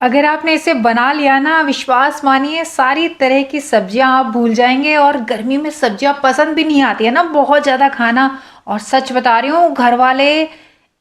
अगर आपने इसे बना लिया ना, विश्वास मानिए सारी तरह की सब्जियां आप भूल जाएंगे। और गर्मी में सब्जियां पसंद भी नहीं आती है ना बहुत ज़्यादा खाना। और सच बता रही हूँ, घर वाले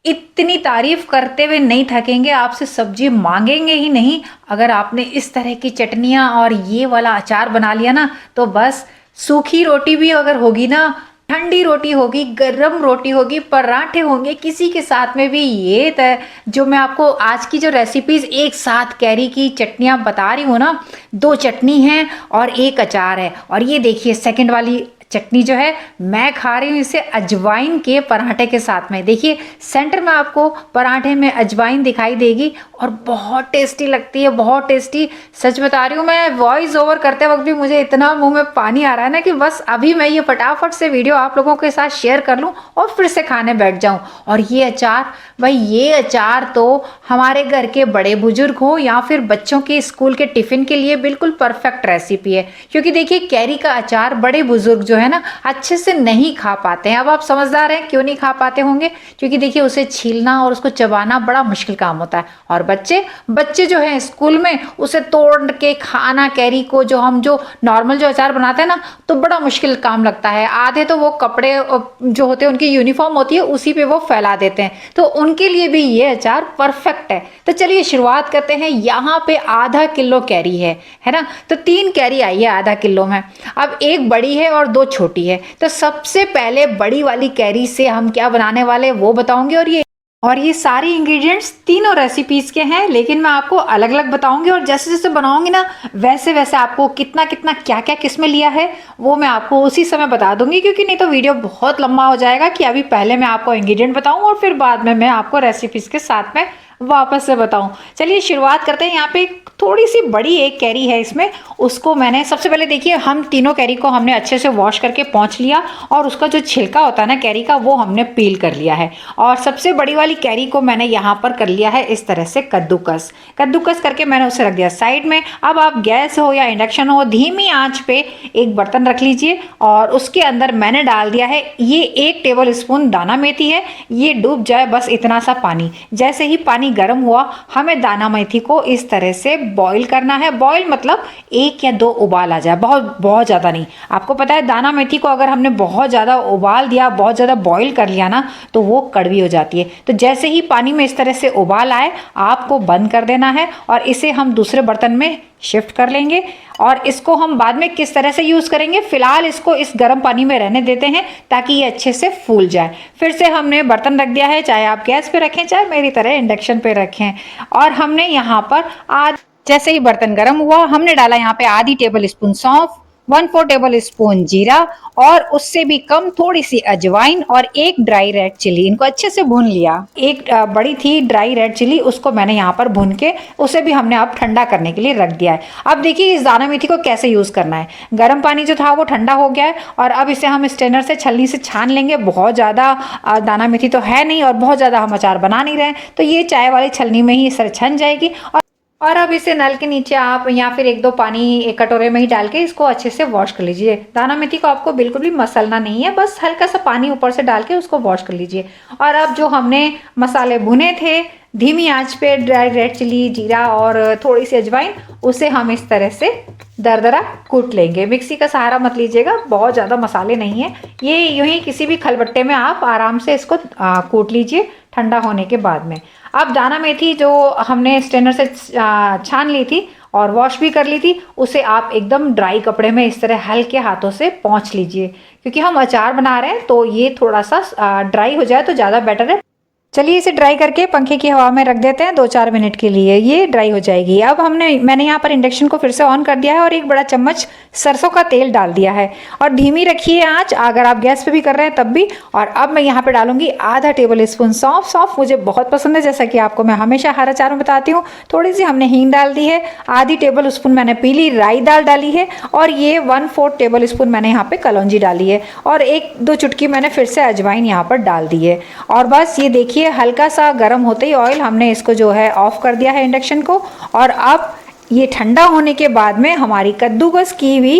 इतनी तारीफ करते हुए नहीं थकेंगे, आपसे सब्जी मांगेंगे ही नहीं। अगर आपने इस तरह की चटनियाँ और ये वाला अचार बना लिया ना, तो बस सूखी रोटी भी अगर होगी ना, ठंडी रोटी होगी, गरम रोटी होगी, पराठे होंगे, किसी के साथ में भी ये जो मैं आपको आज की जो रेसिपीज एक साथ कैरी की चटनियाँ बता रही हूँ ना, दो चटनी है और एक अचार है। और ये देखिए सेकंड वाली चटनी जो है मैं खा रही हूँ इसे अजवाइन के पराठे के साथ में। देखिए सेंटर में आपको पराठे में अजवाइन दिखाई देगी और बहुत टेस्टी लगती है, बहुत टेस्टी। सच बता रही हूँ, मैं वॉइस ओवर करते वक्त भी मुझे इतना मुंह में पानी आ रहा है ना कि बस अभी मैं ये फटाफट से वीडियो आप लोगों के साथ शेयर कर लूँ और फिर से खाने बैठ जाऊँ। और ये अचार, भाई ये अचार तो हमारे घर के बड़े बुजुर्ग हो या फिर बच्चों के स्कूल के टिफिन के लिए बिल्कुल परफेक्ट रेसिपी है। क्योंकि देखिए कैरी का अचार बड़े बुजुर्ग जो है ना अच्छे से नहीं खा पाते हैं। अब आप समझदार हैं क्यों नहीं खा पाते होंगे, क्योंकि देखिए उसे छीलना और उसको चबाना बड़ा मुश्किल काम होता है। और बच्चे बच्चे जो है स्कूल में उसे तोड़ के खाना, कैरी को जो नॉर्मल जो अचार बनाते हैं ना, तो बड़ा मुश्किल काम लगता है। आधे तो वो कपड़े जो होते हैं उनकी यूनिफॉर्म होती है उसी पे वो फैला देते हैं, तो उनके लिए भी ये अचार परफेक्ट है। तो चलिए शुरुआत करते हैं। यहाँ पे आधा किलो कैरी है ना, तो 3 कैरी आई है आधा किलो में। अब एक बड़ी है और 2 छोटी है। तो सबसे पहले बड़ी वाली कैरी से हम क्या बनाने वाले वो बताऊंगी। और ये सारे इंग्रेडिएंट्स तीनों रेसिपीज के हैं, लेकिन मैं आपको अलग अलग बताऊंगी। और जैसे जैसे बनाऊंगी ना, वैसे वैसे आपको कितना कितना क्या क्या किस में लिया है वो मैं आपको उसी समय बता दूंगी, क्योंकि नहीं तो वीडियो बहुत लंबा हो जाएगा कि अभी पहले मैं आपको इंग्रेडिएंट बताऊं और फिर बाद में मैं आपको रेसिपीज के साथ में वापस से बताऊं। चलिए शुरुआत करते हैं। यहाँ पे थोड़ी सी बड़ी एक कैरी है, इसमें उसको मैंने सबसे पहले देखिए हम तीनों कैरी को हमने अच्छे से वॉश करके पोंछ लिया और उसका जो छिलका होता है ना कैरी का, वो हमने पील कर लिया है। और सबसे बड़ी वाली कैरी को मैंने यहाँ पर कर लिया है इस तरह से कद्दूकस कद्दूकस करके मैंने उसे रख दिया साइड में। अब आप गैस हो या इंडक्शन हो, धीमी आंच पे एक बर्तन रख लीजिए और उसके अंदर मैंने डाल दिया है ये 1 टेबल स्पून दाना मेथी है। ये डूब जाए बस इतना सा पानी। जैसे ही पानी गर्म हुआ, हमें दाना मेथी को इस तरह से बॉईल करना है। बॉईल मतलब 1 या 2 उबाल आ जाए, बहुत बहुत ज़्यादा नहीं। आपको पता है दाना मेथी को अगर हमने बहुत ज़्यादा उबाल दिया, बहुत ज़्यादा बॉईल कर लिया ना, तो वो कड़वी हो जाती है। तो जैसे ही पानी में इस तरह से उबाल आए, आपको बंद कर देना है और इसे हम दूसरे बर्तन में शिफ्ट कर लेंगे। और इसको हम बाद में किस तरह से यूज़ करेंगे, फिलहाल इसको इस गर्म पानी में रहने देते हैं ताकि ये अच्छे से फूल जाए। फिर से हमने बर्तन रख दिया है, चाहे आप गैस पे रखें चाहे मेरी तरह इंडक्शन पे रखें। और हमने यहाँ पर जैसे ही बर्तन गर्म हुआ, हमने डाला यहाँ पे आधी टेबल स्पून सौंफ, 1/4 टेबल स्पून जीरा और उससे भी कम थोड़ी सी अजवाइन और 1 ड्राई रेड चिली। इनको अच्छे से भून लिया। एक बड़ी थी ड्राई रेड चिली, उसको मैंने यहाँ पर भून के उसे भी हमने अब ठंडा करने के लिए रख दिया है। अब देखिए इस दाना मेथी को कैसे यूज़ करना है। गर्म पानी जो था वो ठंडा हो गया है और अब इसे हम स्ट्रेनर से छलनी से छान लेंगे। बहुत ज़्यादा दाना मेथी तो है नहीं और बहुत ज़्यादा हम अचार बना नहीं रहे, तो ये चाय वाली छलनी में ही इस तरह छन जाएगी। और अब इसे नल के नीचे आप या फिर 1-2 पानी एक कटोरे में ही डाल के इसको अच्छे से वॉश कर लीजिए। दाना मेथी को आपको बिल्कुल भी मसलना नहीं है, बस हल्का सा पानी ऊपर से डाल के उसको वॉश कर लीजिए। और अब जो हमने मसाले भुने थे धीमी आंच पे, ड्राई रेड चिली, जीरा और थोड़ी सी अजवाइन, उसे हम इस तरह से दरदरा कूट लेंगे। मिक्सी का सहारा मत लीजिएगा, बहुत ज़्यादा मसाले नहीं है ये। यूं ही किसी भी खलबट्टे में आप आराम से इसको कूट लीजिए ठंडा होने के बाद में। अब दाना मेथी जो हमने स्ट्रेनर से छान ली थी और वॉश भी कर ली थी, उसे आप एकदम ड्राई कपड़े में इस तरह हल्के हाथों से पोंछ लीजिए। क्योंकि हम अचार बना रहे हैं तो ये थोड़ा सा ड्राई हो जाए तो ज़्यादा बेटर है। चलिए इसे ड्राई करके पंखे की हवा में रख देते हैं 2-4 मिनट के लिए, ये ड्राई हो जाएगी। अब मैंने यहाँ पर इंडक्शन को फिर से ऑन कर दिया है और 1 बड़ा चम्मच सरसों का तेल डाल दिया है और धीमी रखिए आंच, अगर आप गैस पे भी कर रहे हैं तब भी। और अब मैं यहाँ पे डालूंगी आधा टेबल स्पून सौंफ। सौंफ मुझे बहुत पसंद है, जैसा कि आपको मैं हमेशा हर अचार में बताती हूँ। थोड़ी सी हमने हींग डाल दी है, आधी टेबल स्पून मैंने पीली राई दाल डाली है और ये 1/4 टेबल स्पून मैंने यहाँ पे कलौंजी डाली है और 1-2 चुटकी मैंने फिर से अजवाइन यहाँ पर डाल दी है। और बस ये देखिए हल्का सा गर्म होते ही ऑयल हमने इसको जो है ऑफ कर दिया है इंडक्शन को। और अब ये ठंडा होने के बाद में हमारी कद्दूकस की हुई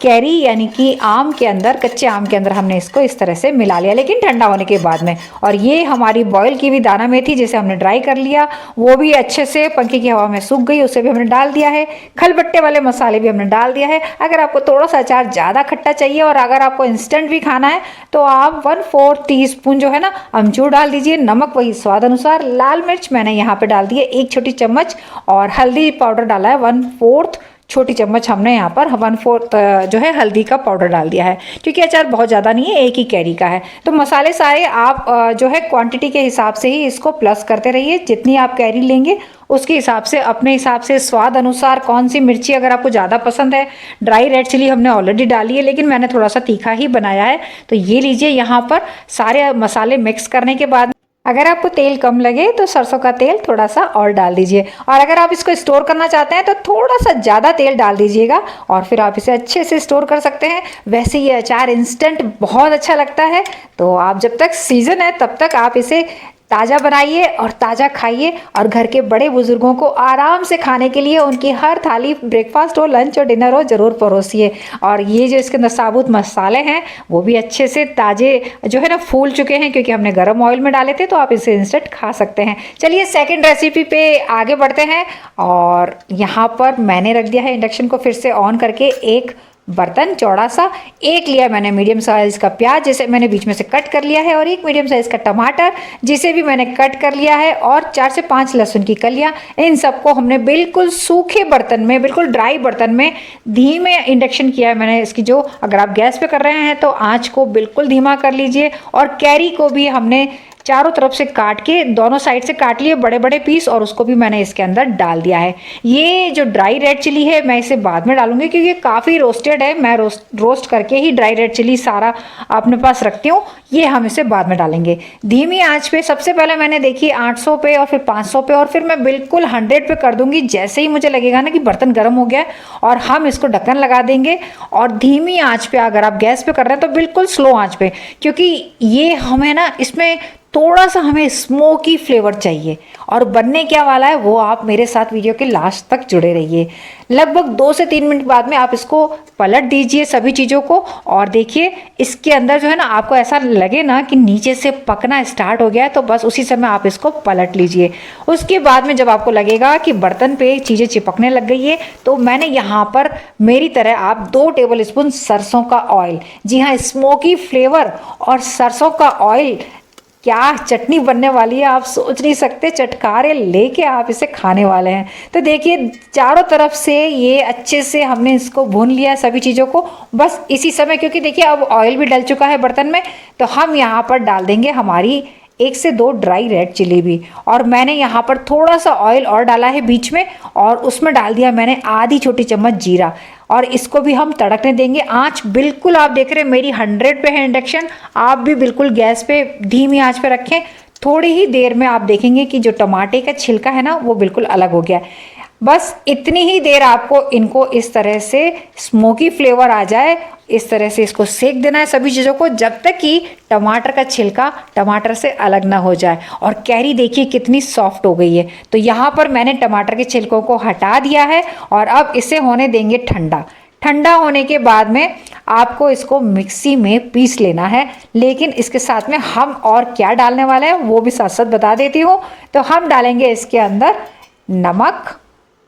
कैरी यानी कि आम के अंदर, कच्चे आम के अंदर हमने इसको इस तरह से मिला लिया, लेकिन ठंडा होने के बाद में। और ये हमारी बॉयल की हुई दाना मेथी जिसे हमने ड्राई कर लिया, वो भी अच्छे से पंखे की हवा में सूख गई, उसे भी हमने डाल दिया है। खलबट्टे वाले मसाले भी हमने डाल दिया है। अगर आपको थोड़ा सा अचार ज़्यादा खट्टा चाहिए और अगर आपको इंस्टेंट भी खाना है तो आप 1/4 टीस्पून जो है ना अमचूर डाल दीजिए। नमक वही स्वाद अनुसार। लाल मिर्च मैंने यहाँ पे डाल दी है 1 छोटी चम्मच, और हल्दी पाउडर डाला है 1/4 छोटी चम्मच। हमने यहाँ पर 1/4 जो है हल्दी का पाउडर डाल दिया है, क्योंकि अचार बहुत ज़्यादा नहीं है, एक ही कैरी का है। तो मसाले सारे आप जो है क्वांटिटी के हिसाब से ही इसको प्लस करते रहिए। जितनी आप कैरी लेंगे उसके हिसाब से, अपने हिसाब से, स्वाद अनुसार कौन सी मिर्ची अगर आपको ज़्यादा पसंद है। ड्राई रेड चिली हमने ऑलरेडी डाली है, लेकिन मैंने थोड़ा सा तीखा ही बनाया है। तो ये लीजिए, यहाँ पर सारे मसाले मिक्स करने के बाद अगर आपको तेल कम लगे तो सरसों का तेल थोड़ा सा और डाल दीजिए, और अगर आप इसको स्टोर करना चाहते हैं तो थोड़ा सा ज़्यादा तेल डाल दीजिएगा और फिर आप इसे अच्छे से स्टोर कर सकते हैं। वैसे ये अचार इंस्टेंट बहुत अच्छा लगता है, तो आप जब तक सीज़न है तब तक आप इसे ताज़ा बनाइए और ताज़ा खाइए, और घर के बड़े बुजुर्गों को आराम से खाने के लिए उनकी हर थाली, ब्रेकफास्ट हो, लंच हो, डिनर हो, ज़रूर परोसिए। और ये जो इसके अंदर साबुत मसाले हैं वो भी अच्छे से ताज़े जो है ना फूल चुके हैं, क्योंकि हमने गर्म ऑयल में डाले थे, तो आप इसे इंस्टेंट खा सकते हैं। चलिए सेकंड रेसिपी पे आगे बढ़ते हैं। और यहाँ पर मैंने रख दिया है इंडक्शन को फिर से ऑन करके एक बर्तन चौड़ा सा। एक लिया मैंने मीडियम साइज़ का प्याज जिसे मैंने बीच में से कट कर लिया है, और एक मीडियम साइज़ का टमाटर जिसे भी मैंने कट कर लिया है, और 4 से 5 लहसुन की कलियां। इन सबको हमने बिल्कुल सूखे बर्तन में, बिल्कुल ड्राई बर्तन में धीमे इंडक्शन किया है मैंने इसकी। जो अगर आप गैस पे कर रहे हैं तो आँच को बिल्कुल धीमा कर लीजिए। और कैरी को भी हमने चारों तरफ से काट के, दोनों साइड से काट लिए बड़े बड़े पीस, और उसको भी मैंने इसके अंदर डाल दिया है। ये जो ड्राई रेड चिली है मैं इसे बाद में डालूंगी, क्योंकि ये काफ़ी रोस्टेड है। मैं रोस्ट करके ही ड्राई रेड चिली सारा अपने पास रखती हूँ। ये हम इसे बाद में डालेंगे धीमी आंच पे। सबसे पहले मैंने देखी 800 पे, और फिर 500 पे, और फिर मैं बिल्कुल 100 पे कर दूंगी। जैसे ही मुझे लगेगा ना कि बर्तन गर्म हो गया है, और हम इसको ढक्कन लगा देंगे। और धीमी आंच पे, अगर आप गैस पे कर रहे हैं तो बिल्कुल स्लो आंच पे, क्योंकि ये हमें ना इसमें थोड़ा सा हमें स्मोकी फ्लेवर चाहिए। और बनने क्या वाला है वो आप मेरे साथ वीडियो के लास्ट तक जुड़े रहिए। लगभग 2 से 3 मिनट बाद में आप इसको पलट दीजिए सभी चीज़ों को, और देखिए इसके अंदर जो है ना, आपको ऐसा लगे ना कि नीचे से पकना स्टार्ट हो गया है, तो बस उसी समय आप इसको पलट लीजिए। उसके बाद में जब आपको लगेगा कि बर्तन पे चीज़ें चिपकने लग गई है, तो मैंने यहाँ पर मेरी तरह आप 2 टेबल स्पून सरसों का ऑयल, जी हाँ, स्मोकी फ्लेवर और सरसों का ऑयल, क्या चटनी बनने वाली है आप सोच नहीं सकते। चटकारे लेके आप इसे खाने वाले हैं। तो देखिए चारों तरफ से ये अच्छे से हमने इसको भून लिया सभी चीज़ों को। बस इसी समय, क्योंकि देखिए अब ऑयल भी डल चुका है बर्तन में, तो हम यहाँ पर डाल देंगे हमारी 1 से 2 ड्राई रेड चिली भी। और मैंने यहाँ पर थोड़ा सा ऑयल और डाला है बीच में, और उसमें डाल दिया मैंने आधी छोटी चम्मच जीरा, और इसको भी हम तड़कने देंगे। आंच बिल्कुल, आप देख रहे हैं मेरी 100 पे है इंडक्शन, आप भी बिल्कुल गैस पे धीमी आंच पे रखें। थोड़ी ही देर में आप देखेंगे कि जो टमाटे का छिलका है ना वो बिल्कुल अलग हो गया है। बस इतनी ही देर आपको इनको इस तरह से स्मोकी फ्लेवर आ जाए, इस तरह से इसको सेक देना है सभी चीज़ों को, जब तक कि टमाटर का छिलका टमाटर से अलग ना हो जाए। और कैरी देखिए कितनी सॉफ्ट हो गई है। तो यहाँ पर मैंने टमाटर के छिलकों को हटा दिया है, और अब इसे होने देंगे ठंडा। ठंडा होने के बाद में आपको इसको मिक्सी में पीस लेना है। लेकिन इसके साथ में हम और क्या डालने वाले हैं वो भी साथ साथ बता देती हूँ। तो हम डालेंगे इसके अंदर नमक,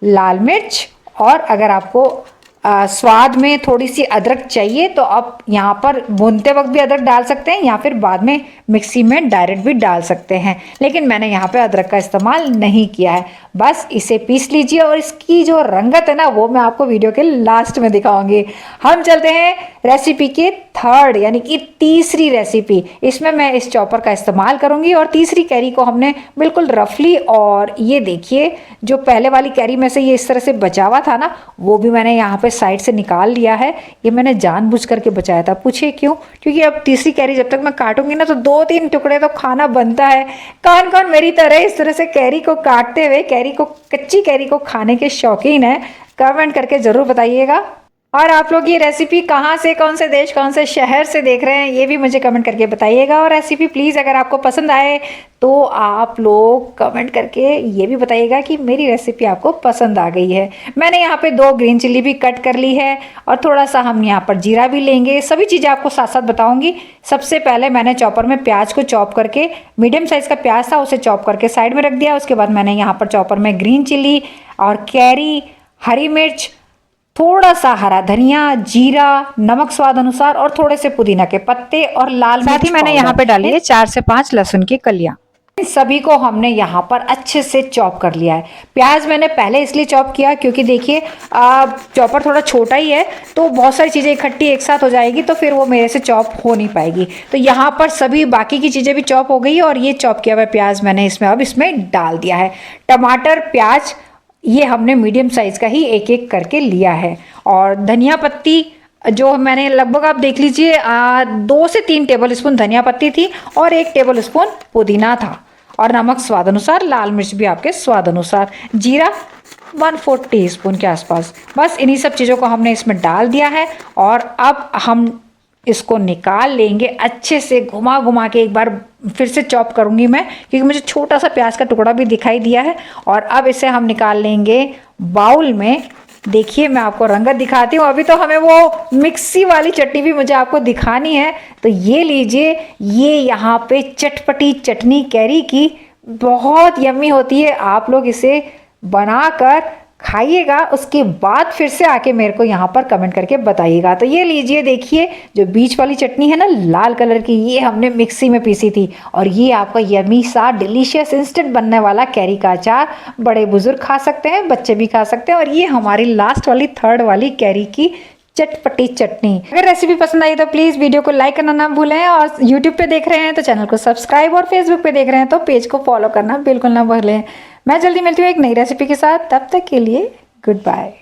लाल मिर्च, और अगर आपको स्वाद में थोड़ी सी अदरक चाहिए तो आप यहाँ पर भूनते वक्त भी अदरक डाल सकते हैं, या फिर बाद में मिक्सी में डायरेक्ट भी डाल सकते हैं। लेकिन मैंने यहाँ पे अदरक का इस्तेमाल नहीं किया है। बस इसे पीस लीजिए, और इसकी जो रंगत है ना वो मैं आपको वीडियो के लास्ट में दिखाऊंगी। हम चलते हैं रेसिपी के थर्ड यानी कि तीसरी रेसिपी। इसमें मैं इस चॉपर का इस्तेमाल करूंगी, और तीसरी कैरी को हमने बिल्कुल रफली, और ये देखिए जो पहले वाली कैरी में से ये इस तरह से बचा हुआ था ना, वो भी मैंने यहाँ पे साइड से निकाल लिया है। ये मैंने जानबूझ करके बचाया था। पूछिए क्यों? क्योंकि अब तीसरी कैरी जब तक मैं काटूंगी ना तो 2-3 टुकड़े तो खाना बनता है। कौन कौन मेरी तरह इस तरह से कैरी को काटते हुए, कैरी को, कच्ची कैरी को खाने के शौकीन है? कमेंट करके जरूर बताइएगा। और आप लोग ये रेसिपी कहाँ से, कौन से देश, कौन से शहर से देख रहे हैं, ये भी मुझे कमेंट करके बताइएगा। और रेसिपी प्लीज़ अगर आपको पसंद आए तो आप लोग कमेंट करके ये भी बताइएगा कि मेरी रेसिपी आपको पसंद आ गई है। मैंने यहाँ पे 2 ग्रीन चिल्ली भी कट कर ली है और थोड़ा सा हम यहाँ पर जीरा भी लेंगे। सभी चीज़ें आपको साथ साथ बताऊँगी। सबसे पहले मैंने चॉपर में प्याज को चॉप करके, मीडियम साइज़ का प्याज था उसे चॉप करके साइड में रख दिया। उसके बाद मैंने यहाँ पर चॉपर में ग्रीन चिल्ली और कैरी, हरी मिर्च, थोड़ा सा हरा धनिया, जीरा, नमक स्वाद अनुसार और थोड़े से पुदीना के पत्ते और लाल मिर्च, साथ ही मैंने यहाँ पे डाली है 4 से 5 लहसुन की कलियां। इन सभी को हमने यहाँ पर अच्छे से चॉप कर लिया है। प्याज मैंने पहले इसलिए चॉप किया क्योंकि देखिए चॉपर थोड़ा छोटा ही है तो बहुत सारी चीज़ें इकट्ठी एक साथ हो जाएगी तो फिर वो मेरे से चॉप हो नहीं पाएगी। तो यहाँ पर सभी बाकी की चीज़ें भी चॉप हो गई और ये चॉप किया हुआ प्याज मैंने इसमें डाल दिया है। टमाटर, प्याज ये हमने मीडियम साइज़ का ही एक एक करके लिया है। और धनिया पत्ती जो मैंने लगभग आप देख लीजिए 2 से 3 टेबल स्पून धनिया पत्ती थी और 1 टेबल स्पून पुदीना था। और नमक स्वाद अनुसार, लाल मिर्च भी आपके स्वाद अनुसार, जीरा 1/4 टीस्पून के आसपास। बस इन्हीं सब चीज़ों को हमने इसमें डाल दिया है और अब हम इसको निकाल लेंगे अच्छे से। घुमा घुमा के एक बार फिर से चॉप करूँगी मैं क्योंकि मुझे छोटा सा प्याज का टुकड़ा भी दिखाई दिया है। और अब इसे हम निकाल लेंगे बाउल में। देखिए मैं आपको रंगत दिखाती हूँ। अभी तो हमें वो मिक्सी वाली चटनी भी मुझे आपको दिखानी है। तो ये लीजिए, ये यहाँ पे चटपटी चटनी कैरी की बहुत यम्मी होती है। आप लोग इसे बनाकर खाइएगा, उसके बाद फिर से आके मेरे को यहाँ पर कमेंट करके बताइएगा। तो ये लीजिए, देखिए जो बीच वाली चटनी है ना लाल कलर की, ये हमने मिक्सी में पीसी थी। और ये आपका यमी सा डिलीशियस इंस्टेंट बनने वाला कैरी का अचार बड़े बुजुर्ग खा सकते हैं, बच्चे भी खा सकते हैं। और ये हमारी लास्ट वाली 3rd वाली कैरी की चटपटी चटनी। अगर रेसिपी पसंद आई तो प्लीज़ वीडियो को लाइक करना ना भूलें। और यूट्यूब पे देख रहे हैं तो चैनल को सब्सक्राइब, और फेसबुक पे देख रहे हैं तो पेज को फॉलो करना बिल्कुल ना भूलें। मैं जल्दी मिलती हूँ एक नई रेसिपी के साथ, तब तक के लिए गुड बाय।